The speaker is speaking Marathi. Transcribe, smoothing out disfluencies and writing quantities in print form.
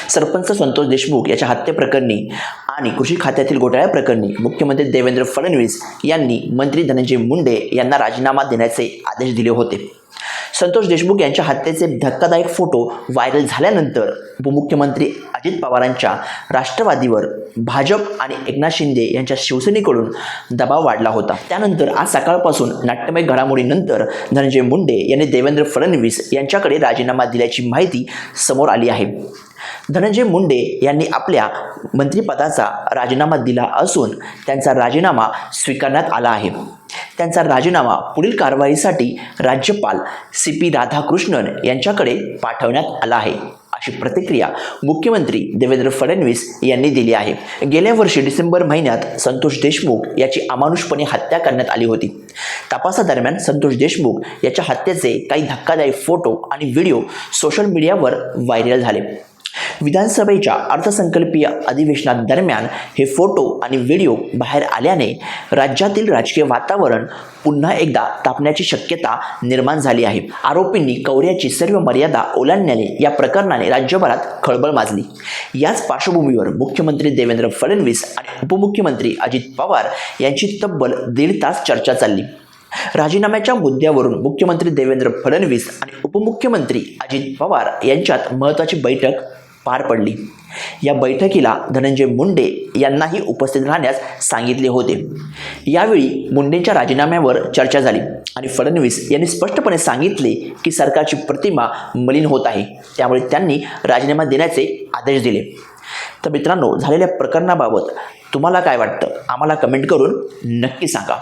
सरपंच संतोष देशमुख याच्या हत्येप्रकरणी आणि कृषी खात्यातील घोटाळ्याप्रकरणी मुख्यमंत्री देवेंद्र फडणवीस यांनी मंत्री धनंजय मुंडे यांना राजीनामा देण्याचे आदेश दिले होते। संतोष देशमुख यांच्या हत्येचे धक्कादायक फोटो व्हायरल झाल्यानंतर उपमुख्यमंत्री अजित पवारांच्या राष्ट्रवादीवर भाजप आणि एकनाथ शिंदे यांच्या शिवसेनेकडून दबाव वाढला होता। त्यानंतर आज सकाळपासून नाट्यमय घडामोडीनंतर धनंजय मुंडे यांनी देवेंद्र फडणवीस यांच्याकडे राजीनामा दिल्याची माहिती समोर आली आहे। धनंजय मुंडे यांनी आपल्या मंत्रिपदाचा राजीनामा दिला असून त्यांचा राजीनामा स्वीकारण्यात आला आहे। त्यांचा राजीनामा पुढील कारवाईसाठी राज्यपाल CP राधाकृष्णन यांच्याकडे पाठवण्यात आला आहे, अशी प्रतिक्रिया मुख्यमंत्री देवेंद्र फडणवीस यांनी दिली आहे। गेल्या वर्षी डिसेंबर महिन्यात संतोष देशमुख याची अमानुषपणे हत्या करण्यात आली होती। तपासादरम्यान संतोष देशमुख याच्या हत्येचे काही धक्कादायक फोटो आणि व्हिडिओ सोशल मीडियावर व्हायरल झाले। विधानसभेच्या अर्थसंकल्पीय अधिवेशनादरम्यान हे फोटो आणि व्हिडिओ बाहेर आल्याने राज्यातील राजकीय वातावरण पुन्हा एकदा तापण्याची शक्यता निर्माण झाली आहे। आरोपींनी कौर्याची सर्व मर्यादा ओलांडल्याने या प्रकरणाने राज्यभरात खळबळ माजली। याच पार्श्वभूमीवर मुख्यमंत्री देवेंद्र फडणवीस आणि उपमुख्यमंत्री अजित पवार यांची तब्बल 1.5 तास चर्चा चालली। राजीनाम्याच्या मुद्द्यावरून मुख्यमंत्री देवेंद्र फडणवीस आणि उपमुख्यमंत्री अजित पवार यांच्यात महत्त्वाची बैठक पार पडली। या बैठकीला धनंजय मुंडे यांनाही उपस्थित राहण्यास सांगितले होते। यावेळी मुंडेंच्या राजीनाम्यावर चर्चा झाली आणि फडणवीस यांनी स्पष्टपणे सांगितले की सरकारची प्रतिमा मलिन होत आहे, त्यामुळे त्यांनी राजीनामा देण्याचे आदेश दिले। तर मित्रांनो, झालेल्या प्रकरणाबाबत तुम्हाला काय वाटतं आम्हाला कमेंट करून नक्की सांगा।